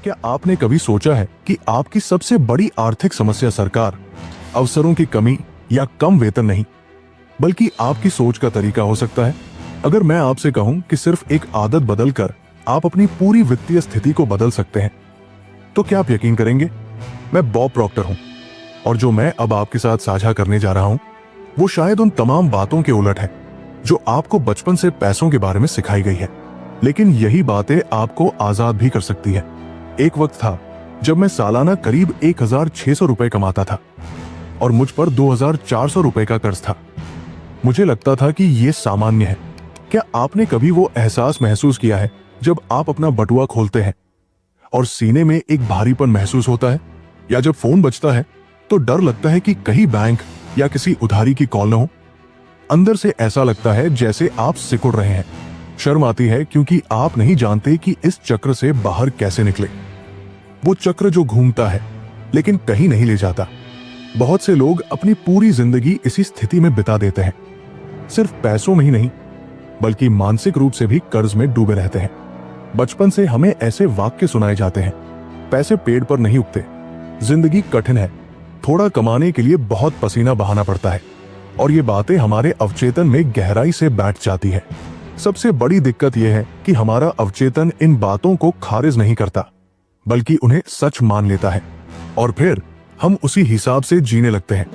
क्या आपने कभी सोचा है कि आपकी सबसे बड़ी आर्थिक समस्या सरकार, अवसरों की कमी या कम वेतन नहीं, बल्कि आपकी सोच का तरीका हो सकता है? अगर मैं आपसे कहूं कि सिर्फ एक आदत बदलकर आप अपनी पूरी वित्तीय स्थिति को बदल सकते हैं, तो क्या आप यकीन करेंगे? मैं बॉब प्रॉक्टर हूं और जो मैं अब आपके साथ साझा करने जा रहा हूं, वो शायद उन तमाम बातों के उलट है जो आपको बचपन से पैसों के बारे में सिखाई गई है। लेकिन यही बातें आपको आजाद भी कर सकती है। एक वक्त था जब मैं सालाना करीब 1,600 रुपए कमाता था और मुझ पर 2,400 रुपए का कर्ज था। मुझे लगता था कि यह सामान्य है। क्या आपने कभी वो एहसास महसूस किया है जब आप अपना बटुआ खोलते हैं और सीने में एक भारीपन महसूस होता है, या जब फोन बजता है तो डर लगता है कि कहीं बैंक या किसी उधारी की कॉल न हो? अंदर से ऐसा लगता है जैसे आप सिकुड़ रहे हैं। शर्म आती है क्योंकि आप नहीं जानते कि इस चक्र से बाहर कैसे निकले। वो चक्र जो घूमता है लेकिन कहीं नहीं ले जाता। बहुत से लोग अपनी पूरी जिंदगी इसी स्थिति में बिता देते हैं। सिर्फ पैसों में ही नहीं, बल्कि मानसिक रूप से भी कर्ज में डूबे रहते हैं। बचपन से हमें ऐसे वाक्य सुनाए जाते हैं, पैसे पेड़ पर नहीं उगते, जिंदगी कठिन है, थोड़ा कमाने के लिए बहुत पसीना बहाना पड़ता है। और ये बातें हमारे अवचेतन में गहराई से बैठ जाती है। सबसे बड़ी दिक्कत यह है कि हमारा अवचेतन इन बातों को खारिज नहीं करता, बल्कि उन्हें सच मान लेता है और फिर हम उसी हिसाब से जीने लगते हैं।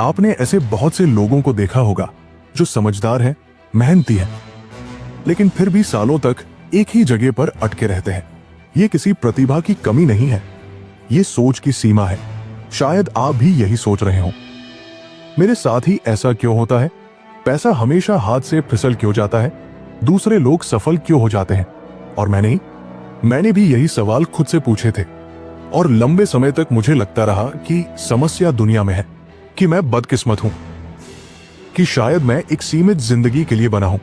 आपने ऐसे बहुत से लोगों को देखा होगा जो समझदार हैं, मेहनती हैं, लेकिन फिर भी सालों तक एक ही जगह पर अटके रहते हैं। ये किसी प्रतिभा की कमी नहीं है, ये सोच की सीमा है। शायद आप भी यही सोच रहे हो, मेरे साथ ही ऐसा क्यों होता है? पैसा हमेशा हाथ से फिसल क्यों जाता है? दूसरे लोग सफल क्यों हो जाते हैं और मैं नहीं? मैंने भी यही सवाल खुद से पूछे थे और लंबे समय तक मुझे लगता रहा कि समस्या दुनिया में है, कि मैं बदकिस्मत हूं, कि शायद मैं एक सीमित जिंदगी के लिए बना हूं।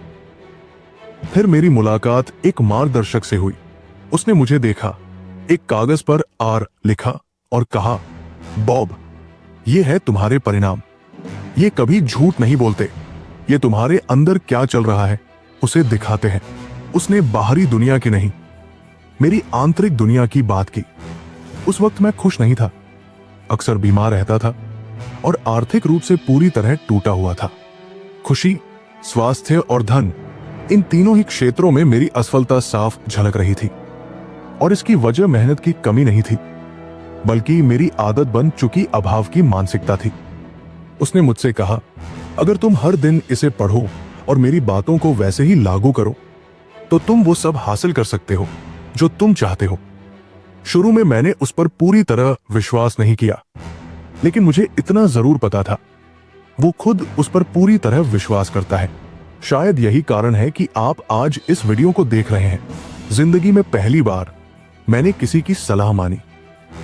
फिर मेरी मुलाकात एक मार्गदर्शक से हुई। उसने मुझे देखा, एक कागज पर आर लिखा और कहा, बॉब, ये है तुम्हारे परिणाम। ये कभी झूठ नहीं बोलते, ये तुम्हारे अंदर क्या चल रहा है उसे दिखाते हैं। उसने बाहरी दुनिया की नहीं, मेरी आंतरिक दुनिया की बात की। उस वक्त मैं खुश नहीं था, अक्सर बीमार रहता था और आर्थिक रूप से पूरी तरह टूटा हुआ था। खुशी, स्वास्थ्य और धन, इन तीनों ही क्षेत्रों में मेरी असफलता साफ झलक रही थी। और इसकी वजह मेहनत की कमी नहीं थी, बल्कि मेरी आदत बन चुकी अभाव की मानसिकता थी। उसने मुझसे कहा, अगर तुम हर दिन इसे पढ़ो और मेरी बातों को वैसे ही लागू करो, तो तुम वो सब हासिल कर सकते हो जो तुम चाहते हो। शुरू में मैंने उस पर पूरी तरह विश्वास नहीं किया, लेकिन मुझे इतना जरूर पता था, वो खुद उस पर पूरी तरह विश्वास करता है। शायद यही कारण है कि आप आज इस वीडियो को देख रहे हैं। जिंदगी में पहली बार मैंने किसी की सलाह मानी।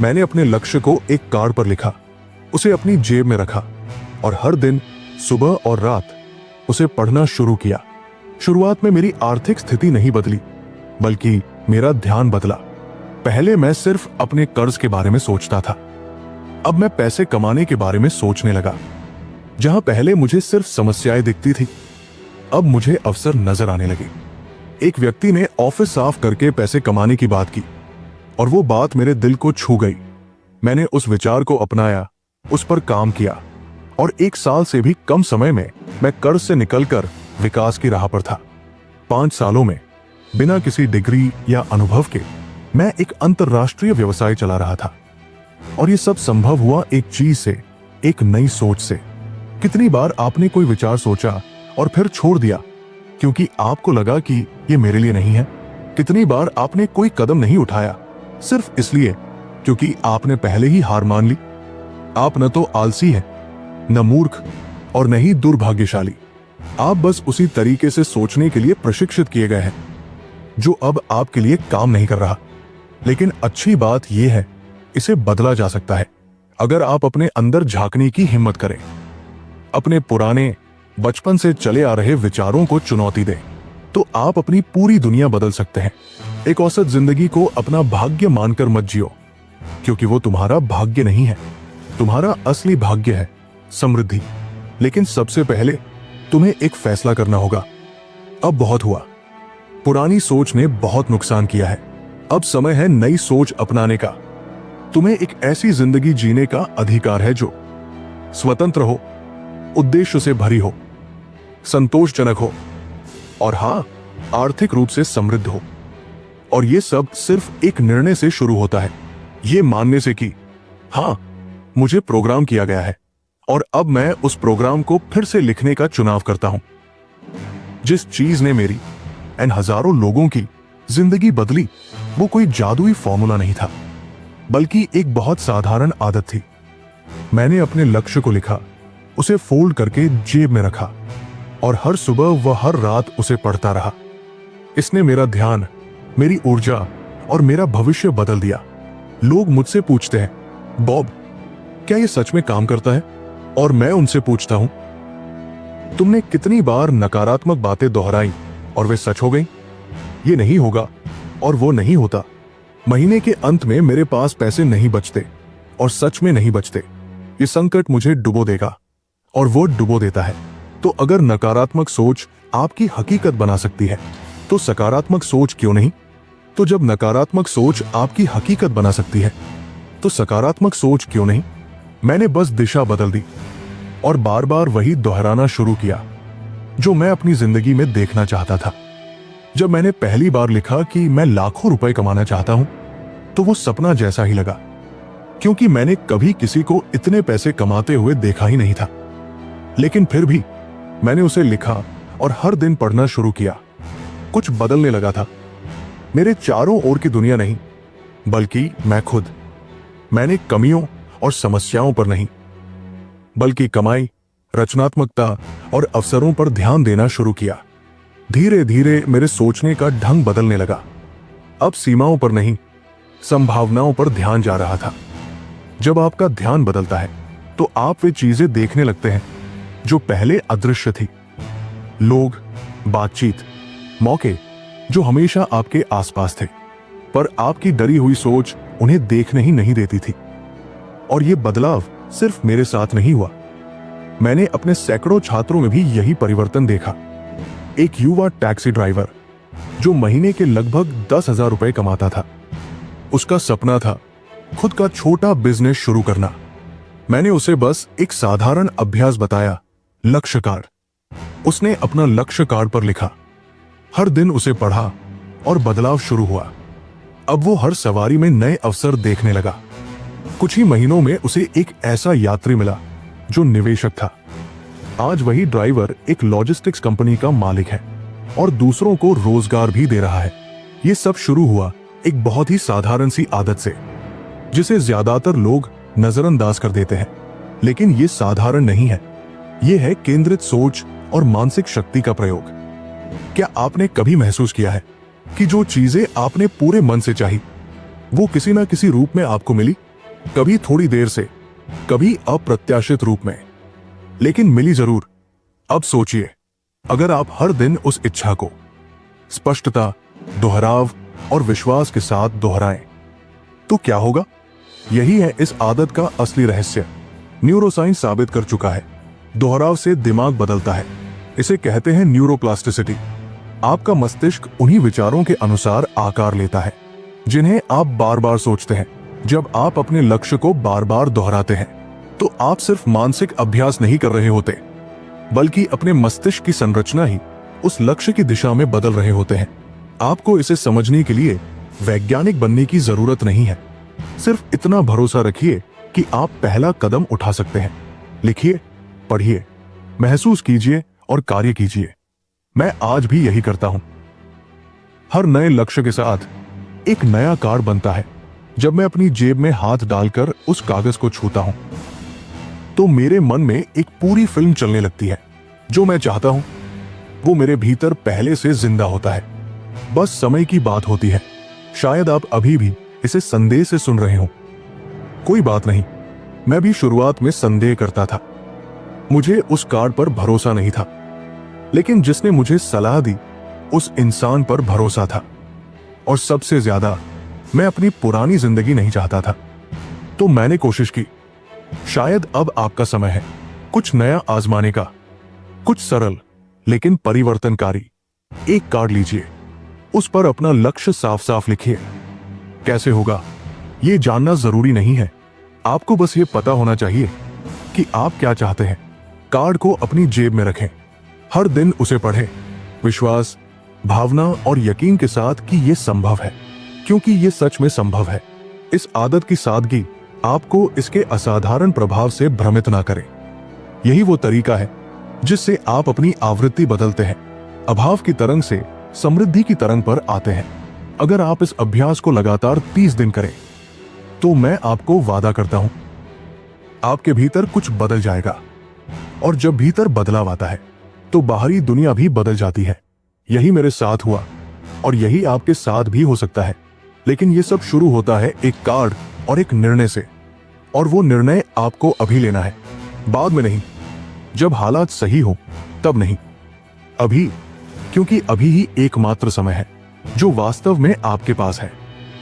मैंने अपने लक्ष्य को एक कार्ड पर लिखा, उसे अपनी जेब में रखा और हर दिन सुबह और रात उसे पढ़ना शुरू किया। शुरुआत में मेरी आर्थिक स्थिति नहीं बदली, बल्कि मेरा ध्यान बदला। पहले मैं सिर्फ अपने कर्ज के बारे में सोचता था, अब मैं पैसे कमाने के बारे में सोचने लगा। जहां पहले मुझे सिर्फ समस्याएं दिखती थी, अब मुझे अवसर नजर आने लगे। एक व्यक्ति ने ऑफिस साफ करके पैसे कमाने की बात की और वो बात मेरे दिल को छू गई। मैंने उस विचार को अपनाया, उस पर काम किया और 1 साल से भी कम समय में मैं कर्ज से निकलकर विकास की राह पर था। 5 सालों में बिना किसी डिग्री या अनुभव के मैं एक अंतरराष्ट्रीय व्यवसाय चला रहा था। और ये सब संभव हुआ एक चीज से, एक नई सोच से। कितनी बार आपने कोई विचार सोचा और फिर छोड़ दिया क्योंकि आपको लगा कि ये मेरे लिए नहीं है? कितनी बार आपने कोई कदम नहीं उठाया सिर्फ इसलिए क्योंकि आपने पहले ही हार मान ली? आप न तो आलसी हैं, न मूर्ख और न ही दुर्भाग्यशाली। आप बस उसी तरीके से सोचने के लिए प्रशिक्षित किए गए हैं जो अब आपके लिए काम नहीं कर रहा। लेकिन अच्छी बात यह है, इसे बदला जा सकता है अगर आप अपने अंदर झांकने की हिम्मत करें। अपने पुराने, बचपन से चले आ रहे विचारों को चुनौती दें, तो आप अपनी पूरी दुनिया बदल सकते हैं। एक औसत जिंदगी को अपना भाग्य मानकर मत जियो, क्योंकि वो तुम्हारा भाग्य नहीं है। तुम्हारा असली भाग्य है समृद्धि। लेकिन सबसे पहले तुम्हें एक फैसला करना होगा। अब बहुत हुआ, पुरानी सोच ने बहुत नुकसान किया है। अब समय है नई सोच अपनाने का। तुम्हें एक ऐसी जिंदगी जीने का अधिकार है जो स्वतंत्र हो, उद्देश्य से भरी हो, संतोषजनक हो और हां, आर्थिक रूप से समृद्ध हो। और ये सब सिर्फ एक निर्णय से शुरू होता है, ये मानने से कि हां, मुझे प्रोग्राम किया गया है और अब मैं उस प्रोग्राम को फिर से लिखने का चुनाव करता हूं। जिस चीज ने मेरी एंड हजारों लोगों की जिंदगी बदली, वो कोई जादुई फॉर्मूला नहीं था, बल्कि एक बहुत साधारण आदत थी। मैंने अपने लक्ष्य को लिखा, उसे फोल्ड करके जेब में रखा और हर सुबह व हर रात उसे पढ़ता रहा। इसने मेरा ध्यान, मेरी ऊर्जा और मेरा भविष्य बदल दिया। लोग मुझसे पूछते हैं, बॉब, क्या ये सच में काम करता है? और मैं उनसे पूछता हूं, तुमने कितनी बार नकारात्मक बातें दोहराई और वे सच हो गई? ये नहीं होगा और वो नहीं होता। महीने के अंत में मेरे पास पैसे नहीं बचते और सच में नहीं बचते। ये संकट मुझे डुबो देगा और वो डुबो देता है। तो अगर नकारात्मक सोच आपकी हकीकत बना सकती है, तो सकारात्मक सोच क्यों नहीं? तो जब नकारात्मक सोच आपकी हकीकत बना सकती है, तो सकारात्मक सोच क्यों नहीं? मैंने बस दिशा बदल दी और बार बार वही दोहराना शुरू किया जो मैं अपनी जिंदगी में देखना चाहता था। जब मैंने पहली बार लिखा कि मैं लाखों रुपए कमाना चाहता हूं, तो वो सपना जैसा ही लगा, क्योंकि मैंने कभी किसी को इतने पैसे कमाते हुए देखा ही नहीं था। लेकिन फिर भी मैंने उसे लिखा और हर दिन पढ़ना शुरू किया। कुछ बदलने लगा था। मेरे चारों ओर की दुनिया नहीं, बल्कि मैं खुद। मैंने कमियों और समस्याओं पर नहीं, बल्कि कमाई, रचनात्मकता और अवसरों पर ध्यान देना शुरू किया। धीरे धीरे मेरे सोचने का ढंग बदलने लगा। अब सीमाओं पर नहीं, संभावनाओं पर ध्यान जा रहा था। जब आपका ध्यान बदलता है, तो आप वे चीजें देखने लगते हैं जो पहले अदृश्य थी। लोग, बातचीत, मौके जो हमेशा आपके आसपास थे, पर आपकी डरी हुई सोच उन्हें देखने ही नहीं देती थी। और यह बदलाव सिर्फ मेरे साथ नहीं हुआ, मैंने अपने सैकड़ों छात्रों में भी यही परिवर्तन देखा। एक युवा टैक्सी ड्राइवर जो महीने के लगभग 10,000 रुपए कमाता था, उसका सपना था खुद का छोटा बिजनेस शुरू करना। मैंने उसे बस एक साधारण अभ्यास बताया, लक्ष्य कार्ड। उसने अपना लक्ष्य कार्ड पर लिखा, हर दिन उसे पढ़ा और बदलाव शुरू हुआ। अब वो हर सवारी में नए अवसर देखने लगा। कुछ ही महीनों में उसे एक ऐसा यात्री मिला जो निवेशक था। आज वही ड्राइवर एक लॉजिस्टिक्स कंपनी का मालिक है और दूसरों को रोजगार भी दे रहा है। ये सब शुरू हुआ एक बहुत ही साधारण सी आदत से, जिसे ज्यादातर लोग नजरअंदाज कर देते हैं। लेकिन ये साधारण नहीं है, ये है केंद्रित सोच और मानसिक शक्ति का प्रयोग। क्या आपने कभी महसूस किया है कि जो चीजें आपने पूरे मन से चाही, वो किसी ना किसी रूप में आपको मिली? कभी थोड़ी देर से, कभी अप्रत्याशित रूप में, लेकिन मिली जरूर। अब सोचिए, अगर आप हर दिन उस इच्छा को स्पष्टता, दोहराव और विश्वास के साथ दोहराएं, तो क्या होगा? यही है इस आदत का असली रहस्य। न्यूरोसाइंस साबित कर चुका है, दोहराव से दिमाग बदलता है। इसे कहते हैं न्यूरोप्लास्टिसिटी। आपका मस्तिष्क उन्हीं विचारों के अनुसार आकार लेता है जिन्हें आप बार बार सोचते हैं। जब आप अपने लक्ष्य को बार बार दोहराते हैं, तो आप सिर्फ मानसिक अभ्यास नहीं कर रहे होते, बल्कि अपने मस्तिष्क की संरचना ही उस लक्ष्य की दिशा में बदल रहे होते हैं। आपको इसे समझने के लिए वैज्ञानिक बनने की जरूरत नहीं है। सिर्फ इतना भरोसा रखिए कि आप पहला कदम उठा सकते हैं। लिखिए, पढ़िए, महसूस कीजिए और कार्य कीजिए। मैं आज भी यही करता हूं। हर नए लक्ष्य के साथ एक नया कार्ड बनता है। जब मैं अपनी जेब में हाथ डालकर उस कागज को छूता हूं, तो मेरे मन में एक पूरी फिल्म चलने लगती है। जो मैं चाहता हूं, वो मेरे भीतर पहले से जिंदा होता है। बस समय की बात होती है। शायद आप अभी भी इसे संदेह से सुन रहे हो। कोई बात नहीं, मैं भी शुरुआत में संदेह करता था। मुझे उस कार्ड पर भरोसा नहीं था, लेकिन जिसने मुझे सलाह दी, उस इंसान पर भरोसा था। और सबसे ज्यादा, मैं अपनी पुरानी जिंदगी नहीं चाहता था। तो मैंने कोशिश की। शायद अब आपका समय है कुछ नया आजमाने का। कुछ सरल लेकिन परिवर्तनकारी। एक कार्ड लीजिए, उस पर अपना लक्ष्य साफ साफ लिखिए कैसे होगा ये जानना जरूरी नहीं है। आपको बस ये पता होना चाहिए कि आप क्या चाहते हैं। कार्ड को अपनी जेब में रखें, हर दिन उसे पढ़ें, विश्वास, भावना और यकीन के साथ कि यह संभव है, क्योंकि यह सच में संभव है। इस आदत की सादगी आपको इसके असाधारण प्रभाव से भ्रमित ना करे। यही वो तरीका है जिससे आप अपनी आवृत्ति बदलते हैं, अभाव की तरंग से समृद्धि की तरंग पर आते हैं। अगर आप इस अभ्यास को लगातार 30 दिन करें तो मैं आपको वादा करता हूं आपके भीतर कुछ बदल जाएगा। और जब भीतर बदलाव आता है तो बाहरी दुनिया भी बदल जाती है। यही मेरे साथ हुआ और यही आपके साथ भी हो सकता है। लेकिन यह सब शुरू होता है एक कार्ड और एक निर्णय से, और वो निर्णय आपको अभी लेना है, बाद में नहीं। जब हालात सही हो तब नहीं, अभी, क्योंकि अभी ही एकमात्र समय है जो वास्तव में आपके पास है।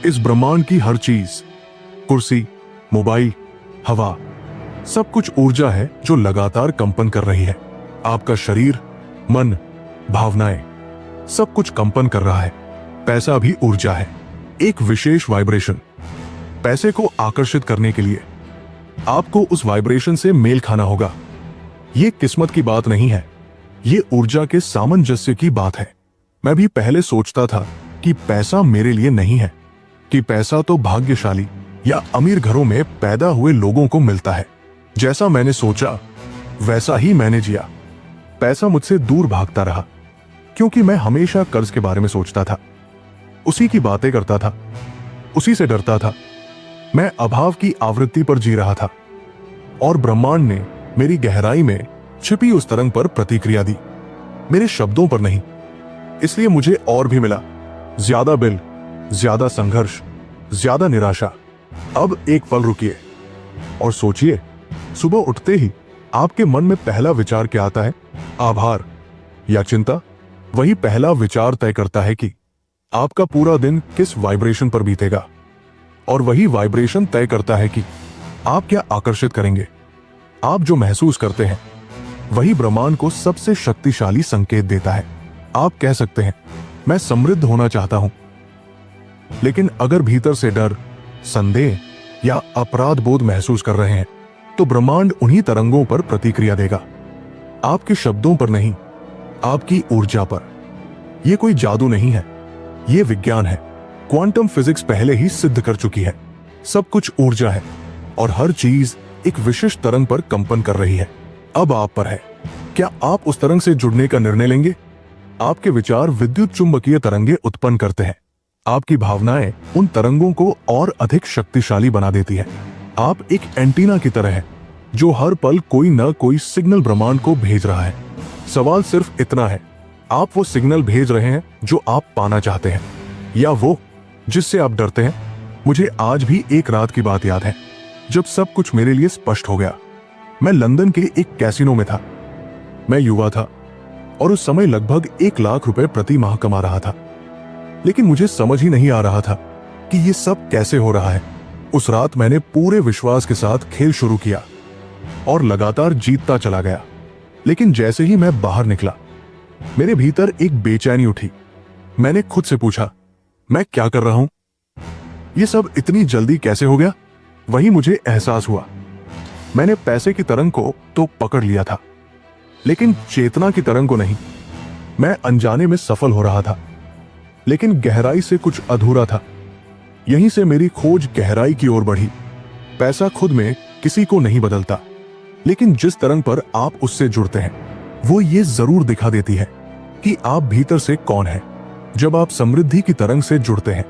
इस ब्रह्मांड की हर चीज, कुर्सी, मोबाइल, हवा, सब कुछ ऊर्जा है जो लगातार कंपन कर रही है। आपका शरीर, मन, भावनाएं, सब कुछ कंपन कर रहा है। पैसा भी ऊर्जा है, एक विशेष वाइब्रेशन। पैसे को आकर्षित करने के लिए आपको उस वाइब्रेशन से मेल खाना होगा। ये किस्मत की बात नहीं है, ये ऊर्जा के सामंजस्य की बात है। मैं भी पहले सोचता था कि पैसा मेरे लिए नहीं है, कि पैसा तो भाग्यशाली या अमीर घरों में पैदा हुए लोगों को मिलता है। जैसा मैंने सोचा वैसा ही मैंने जिया। पैसा मुझसे दूर भागता रहा क्योंकि मैं हमेशा कर्ज के बारे में सोचता था, उसी की बातें करता था, उसी से डरता था। मैं अभाव की आवृत्ति पर जी रहा था और ब्रह्मांड ने मेरी गहराई में छिपी उस तरंग पर प्रतिक्रिया दी, मेरे शब्दों पर नहीं। इसलिए मुझे और भी मिला, ज्यादा बिल, ज्यादा संघर्ष, ज्यादा निराशा। अब एक पल रुकिए और सोचिए, सुबह उठते ही आपके मन में पहला विचार क्या आता है? आभार या चिंता? वही पहला विचार तय करता है कि आपका पूरा दिन किस वाइब्रेशन पर बीतेगा, और वही वाइब्रेशन तय करता है कि आप क्या आकर्षित करेंगे। आप जो महसूस करते हैं वही ब्रह्मांड को सबसे शक्तिशाली संकेत देता है। आप कह सकते हैं, मैं समृद्ध होना चाहता हूं, लेकिन अगर भीतर से डर, संदेह या अपराध बोध महसूस कर रहे हैं तो ब्रह्मांड उन्हीं तरंगों पर प्रतिक्रिया देगा, आपके शब्दों पर नहीं, आपकी ऊर्जा पर। यह कोई जादू नहीं है, यह विज्ञान है। क्वांटम फिजिक्स पहले ही सिद्ध कर चुकी है, सब कुछ ऊर्जा है और हर चीज एक विशिष्ट तरंग पर कंपन कर रही है। अब आप पर है, क्या आप उस तरंग से जुड़ने का निर्णय लेंगे? आपके विचार विद्युत चुंबकीय तरंगे उत्पन्न करते हैं, आपकी भावनाएं उन तरंगों को और अधिक शक्तिशाली बना देती है। आप एक एंटीना की तरह हैं जो हर पल कोई न कोई सिग्नल ब्रह्मांड को भेज रहा है। सवाल सिर्फ इतना है, आप वो सिग्नल भेज रहे हैं जो आप पाना चाहते हैं या वो जिससे आप डरते हैं? मुझे आज भी एक रात की बात याद है जब सब कुछ मेरे लिए स्पष्ट हो गया। मैं लंदन के एक कैसीनो में था। मैं युवा था और उस समय लगभग 1 लाख रुपए प्रति माह कमा रहा था, लेकिन मुझे समझ ही नहीं आ रहा था कि ये सब कैसे हो रहा है। उस रात मैंने पूरे विश्वास के साथ खेल शुरू किया और लगातार जीतता चला गया। लेकिन जैसे ही मैं बाहर निकला, मेरे भीतर एक बेचैनी उठी। मैंने खुद से पूछा, मैं क्या कर रहा हूं? ये सब इतनी जल्दी कैसे हो गया? वही मुझे एहसास हुआ, मैंने पैसे की तरंग को तो पकड़ लिया था, लेकिन चेतना की तरंग को नहीं। मैं अनजाने में सफल हो रहा था, लेकिन गहराई से कुछ अधूरा था। यहीं से मेरी खोज गहराई की ओर बढ़ी। पैसा खुद में किसी को नहीं बदलता, लेकिन जिस तरंग पर आप उससे जुड़ते हैं वो ये जरूर दिखा देती है कि आप भीतर से कौन हैं। जब आप समृद्धि की तरंग से जुड़ते हैं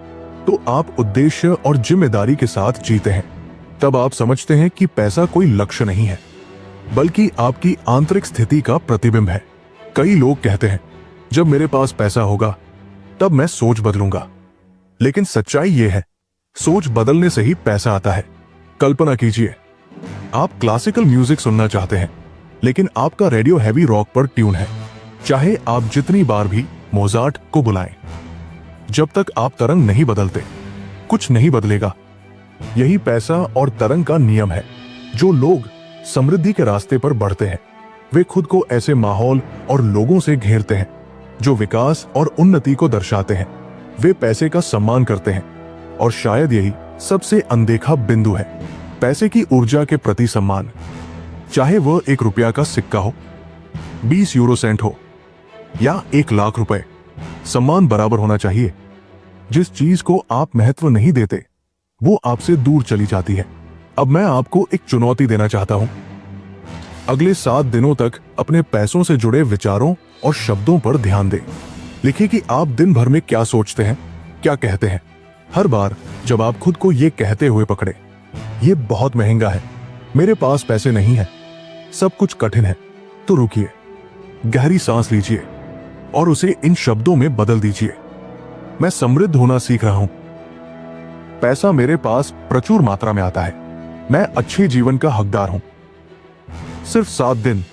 तो आप उद्देश्य और जिम्मेदारी के साथ जीते हैं। तब आप समझते हैं कि पैसा कोई लक्ष्य नहीं है, बल्कि आपकी आंतरिक स्थिति का प्रतिबिंब है। कई लोग कहते हैं, जब मेरे पास पैसा होगा तब मैं सोच बदलूंगा, लेकिन सच्चाई यह है, सोच बदलने से ही पैसा आता है। कल्पना कीजिए, आप क्लासिकल म्यूजिक सुनना चाहते हैं, लेकिन आपका रेडियो हैवी रॉक पर ट्यून है। चाहे आप जितनी बार भी मोजार्ट को बुलाएं, जब तक आप तरंग नहीं बदलते, कुछ नहीं बदलेगा। यही पैसा और तरंग का नियम है। जो लोग समृद्धि के रास्ते पर बढ़ते हैं, वे खुद को ऐसे माहौल और लोगों से घेरते हैं जो विकास और उन्नति को दर्शाते हैं। वे पैसे का सम्मान करते हैं, और शायद यही सबसे अनदेखा बिंदु है। पैसे की ऊर्जा के प्रति सम्मान, चाहे वह 1 रुपया का सिक्का हो, 20 यूरो सेंट हो या 1 लाख रुपए, सम्मान बराबर होना चाहिए। जिस चीज को आप महत्व नहीं देते वो आपसे दूर चली जाती है। अब मैं आपको एक चुनौती देना चाहता हूं। अगले 7 दिनों तक अपने पैसों से जुड़े विचारों और शब्दों पर ध्यान दें। लिखिए कि आप दिन भर में क्या सोचते हैं, क्या कहते हैं। हर बार जब आप खुद को ये कहते हुए पकड़े, ये बहुत महंगा है, मेरे पास पैसे नहीं है, सब कुछ कठिन है, तो रुकिए, गहरी सांस लीजिए और उसे इन शब्दों में बदल दीजिए। मैं समृद्ध होना सीख रहा हूं। पैसा मेरे पास प्रचुर मात्रा में आता है। मैं अच्छे जीवन का हकदार हूं। सिर्फ 7 दिन,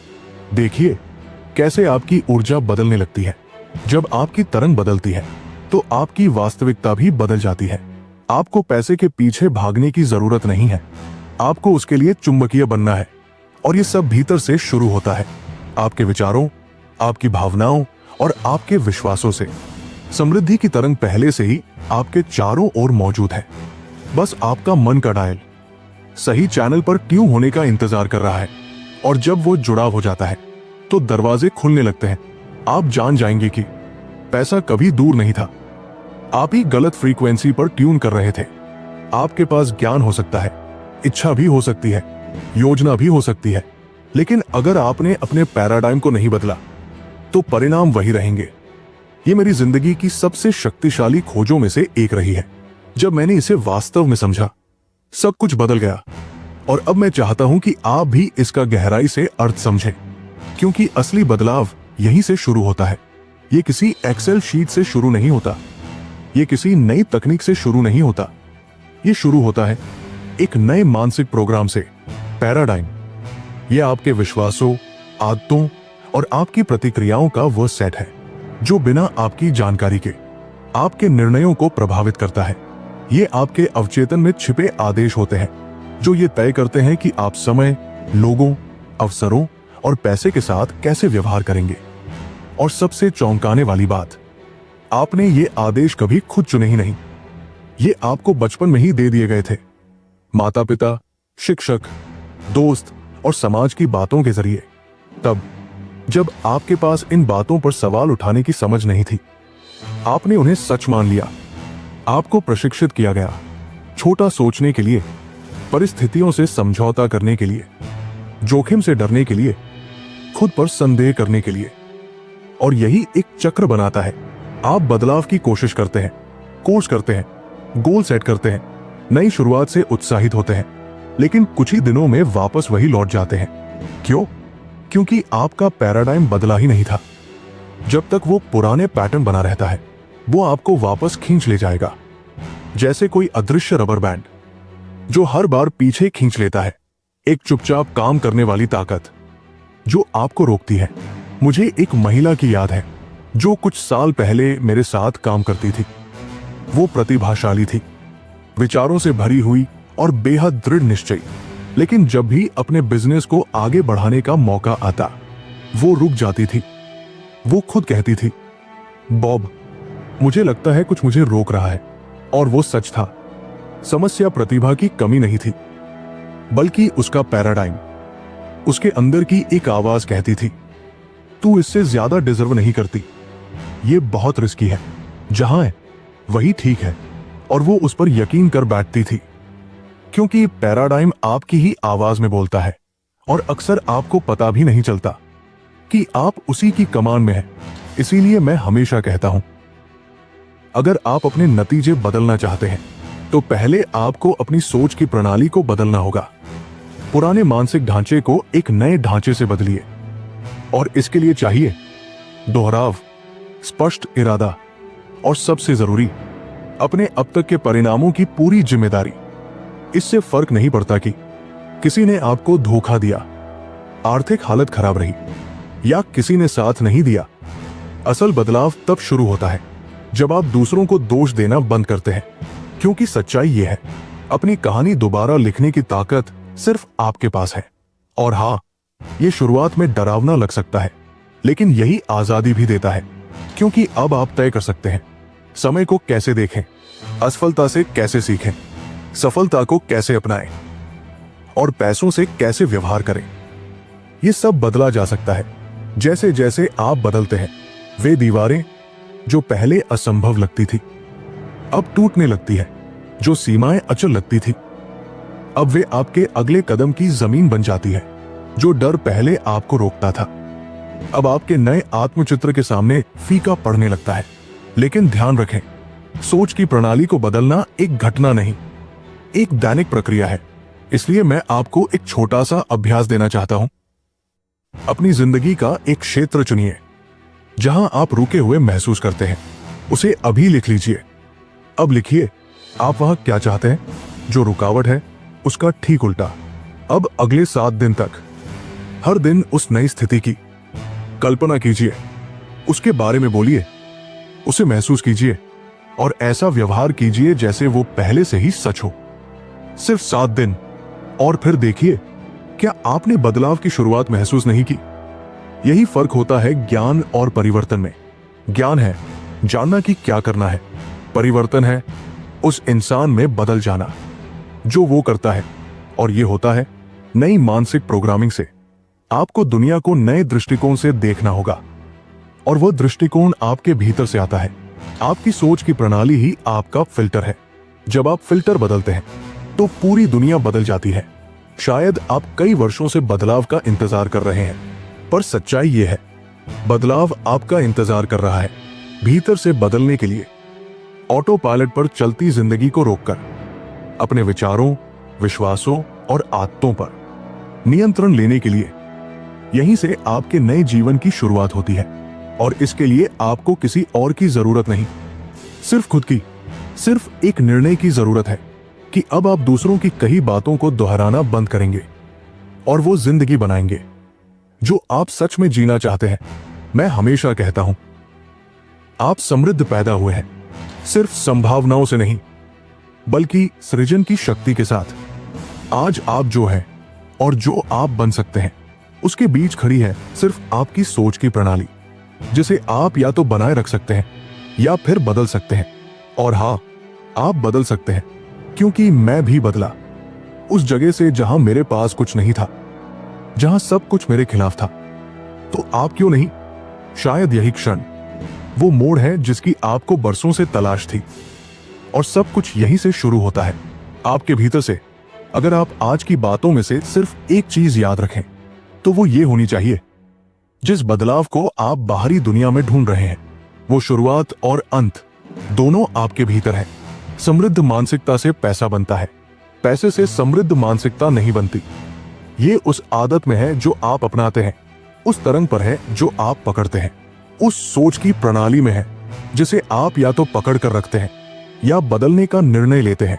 देखिए कैसे आपकी ऊर्जा बदलने लगती है। जब आपकी तरंग बदलती है तो आपकी वास्तविकता भी बदल जाती है। आपको पैसे के पीछे भागने की जरूरत नहीं है, आपको उसके लिए चुंबकीय बनना है। और ये सब भीतर से शुरू होता है, आपके विचारों, आपकी भावनाओं और आपके विश्वासों से। समृद्धि की तरंग पहले से ही आपके चारों ओर मौजूद है। बस आपका मन का डायल सही चैनल पर ट्यून होने का इंतजार कर रहा है। और जब वो जुड़ाव हो जाता है तो दरवाजे खुलने लगते हैं। आप जान जाएंगे कि पैसा कभी दूर नहीं था, आप ही गलत फ्रीक्वेंसी पर ट्यून कर रहे थे। आपके पास ज्ञान हो सकता है, इच्छा भी हो सकती है, योजना भी हो सकती है, लेकिन अगर आपने अपने पैराडाइम को नहीं बदला तो परिणाम वही रहेंगे। ये मेरी जिंदगी की सबसे शक्तिशाली खोजों में से एक रही है। जब मैंने इसे वास्तव में समझा, सब कुछ बदल गया। और अब मैं चाहता हूं कि आप भी इसका गहराई से अर्थ समझें, क्योंकि असली बदलाव यहीं से शुरू होता है। ये किसी एक्सेल शीट से शुरू नहीं होता, ये किसी नई तकनीक से शुरू नहीं होता। ये शुरू होता है एक नए मानसिक प्रोग्राम से, पैराडाइम। ये आपके विश्वासों, आदतों और आपकी प्रतिक्रियाओं का वह सेट है जो बिना आपकी जानकारी के आपके निर्णयों को प्रभावित करता है। ये आपके अवचेतन में छिपे आदेश होते हैं जो ये तय करते हैं कि आप समय, लोगों, अवसरों और पैसे के साथ कैसे व्यवहार करेंगे। और सबसे चौंकाने वाली बात, आपने ये आदेश कभी खुद चुने ही नहीं, ये आपको बचपन में ही दे दिए गए थे, माता पिता, शिक्षक, दोस्त और समाज की बातों के जरिए। तब जब आपके पास इन बातों पर सवाल उठाने की समझ नहीं थी, आपने उन्हें सच मान लिया। आपको प्रशिक्षित किया गया छोटा सोचने के लिए, परिस्थितियों से समझौता करने के लिए, जोखिम से डरने के लिए, खुद पर संदेह करने के लिए। और यही एक चक्र बनाता है। आप बदलाव की कोशिश करते हैं, कोर्स करते हैं, गोल सेट करते हैं, नई शुरुआत से उत्साहित होते हैं, लेकिन कुछ ही दिनों में वापस वही लौट जाते हैं। क्यों? क्योंकि आपका पैराडाइम बदला ही नहीं था। जब तक वो पुराने पैटर्न बना रहता है, वो आपको वापस खींच ले जाएगा, जैसे कोई अदृश्य रबर बैंड जो हर बार पीछे खींच लेता है। एक चुपचाप काम करने वाली ताकत जो आपको रोकती है। मुझे एक महिला की याद है जो कुछ साल पहले मेरे साथ काम करती थी। वो प्रतिभाशाली थी, विचारों से भरी हुई और बेहद दृढ़ निश्चयी, लेकिन जब भी अपने बिजनेस को आगे बढ़ाने का मौका आता, वो रुक जाती थी। वो खुद कहती थी, बॉब, मुझे लगता है कुछ मुझे रोक रहा है। और वो सच था। समस्या प्रतिभा की कमी नहीं थी, बल्कि उसका पैराडाइम। उसके अंदर की एक आवाज कहती थी, तू इससे ज्यादा डिजर्व नहीं करती, ये बहुत रिस्की है, जहां है वही ठीक है। और वो उस पर यकीन कर बैठती थी, क्योंकि पैराडाइम आपकी ही आवाज में बोलता है और अक्सर आपको पता भी नहीं चलता कि आप उसी की कमान में हैं। इसीलिए मैं हमेशा कहता हूं, अगर आप अपने नतीजे बदलना चाहते हैं तो पहले आपको अपनी सोच की प्रणाली को बदलना होगा। पुराने मानसिक ढांचे को एक नए ढांचे से बदलिए, और इसके लिए चाहिए दोहराव, स्पष्ट इरादा और सबसे जरूरी, अपने अब तक के परिणामों की पूरी जिम्मेदारी। इससे फर्क नहीं पड़ता कि किसी ने आपको धोखा दिया, आर्थिक हालत खराब रही या किसी ने साथ नहीं दिया। असल बदलाव तब शुरू होता है जब आप दूसरों को दोष देना बंद करते हैं, क्योंकि सच्चाई यह है, अपनी कहानी दोबारा लिखने की ताकत सिर्फ आपके पास है। और हाँ, यह शुरुआत में डरावना लग सकता है, लेकिन यही आजादी भी देता है, क्योंकि अब आप तय कर सकते हैं समय को कैसे देखें, असफलता से कैसे सीखें, सफलता को कैसे अपनाएं और पैसों से कैसे व्यवहार करें, ये सब बदला जा सकता है जैसे जैसे आप बदलते हैं। वे दीवारें जो पहले असंभव लगती थी अब टूटने लगती है, जो सीमाएं अचल लगती थी अब वे आपके अगले कदम की जमीन बन जाती है। जो डर पहले आपको रोकता था अब आपके नए आत्मचित्र के सामने फीका पड़ने लगता है। लेकिन ध्यान रखें, सोच की प्रणाली को बदलना एक घटना नहीं, एक दैनिक प्रक्रिया है। इसलिए मैं आपको एक छोटा सा अभ्यास देना चाहता हूं। अपनी जिंदगी का एक क्षेत्र चुनिए जहां आप रुके हुए महसूस करते हैं, उसे अभी लिख लीजिए। अब लिखिए आप वहां क्या चाहते हैं, जो रुकावट है उसका ठीक उल्टा। अब अगले 7 दिन तक हर दिन उस नई स्थिति की कल्पना कीजिए, उसके बारे में बोलिए, उसे महसूस कीजिए और ऐसा व्यवहार कीजिए जैसे वो पहले से ही सच हो। सिर्फ 7 दिन, और फिर देखिए क्या आपने बदलाव की शुरुआत महसूस नहीं की। यही फर्क होता है ज्ञान और परिवर्तन में। ज्ञान है जानना कि क्या करना है, परिवर्तन है उस इंसान में बदल जाना जो वो करता है। और ये होता है नई मानसिक प्रोग्रामिंग से। आपको दुनिया को नए दृष्टिकोण से देखना होगा और वह दृष्टिकोण आपके भीतर से आता है। आपकी सोच की प्रणाली ही आपका फिल्टर है। जब आप फिल्टर बदलते हैं तो पूरी दुनिया बदल जाती है। शायद आप कई वर्षों से बदलाव का इंतजार कर रहे हैं, पर सच्चाई ये है बदलाव आपका इंतजार कर रहा है, भीतर से बदलने के लिए। ऑटो पायलट पर चलती जिंदगी को रोककर अपने विचारों, विश्वासों और आदतों पर नियंत्रण लेने के लिए यहीं से आपके नए जीवन की शुरुआत होती है। और इसके लिए आपको किसी और की जरूरत नहीं, सिर्फ खुद की। सिर्फ एक निर्णय की जरूरत है कि अब आप दूसरों की कही बातों को दोहराना बंद करेंगे और वो जिंदगी बनाएंगे जो आप सच में जीना चाहते हैं। मैं हमेशा कहता हूं, आप समृद्ध पैदा हुए हैं सिर्फ संभावनाओं से नहीं, बल्कि सृजन की शक्ति के साथ। आज आप जो हैं और जो आप बन सकते हैं, उसके बीच खड़ी है सिर्फ आपकी सोच की प्रणाली, जिसे आप या तो बनाए रख सकते हैं या फिर बदल सकते हैं। और हां, आप बदल सकते हैं, क्योंकि मैं भी बदला उस जगह से जहां मेरे पास कुछ नहीं था, जहां सब कुछ मेरे खिलाफ था। तो आप क्यों नहीं? शायद यही क्षण वो मोड़ है जिसकी आपको बरसों से तलाश थी। और सब कुछ यहीं से शुरू होता है, आपके भीतर से। अगर आप आज की बातों में से सिर्फ एक चीज याद रखें तो वो ये होनी चाहिए, जिस बदलाव को आप बाहरी दुनिया में ढूंढ रहे हैं वो शुरुआत और अंत दोनों आपके भीतर है। समृद्ध मानसिकता से पैसा बनता है, पैसे से समृद्ध मानसिकता नहीं बनती। ये उस आदत में है जो आप अपनाते हैं, उस तरंग पर है जो आप पकड़ते हैं, उस सोच की प्रणाली में है जिसे आप या तो पकड़ कर रखते हैं या बदलने का निर्णय लेते हैं।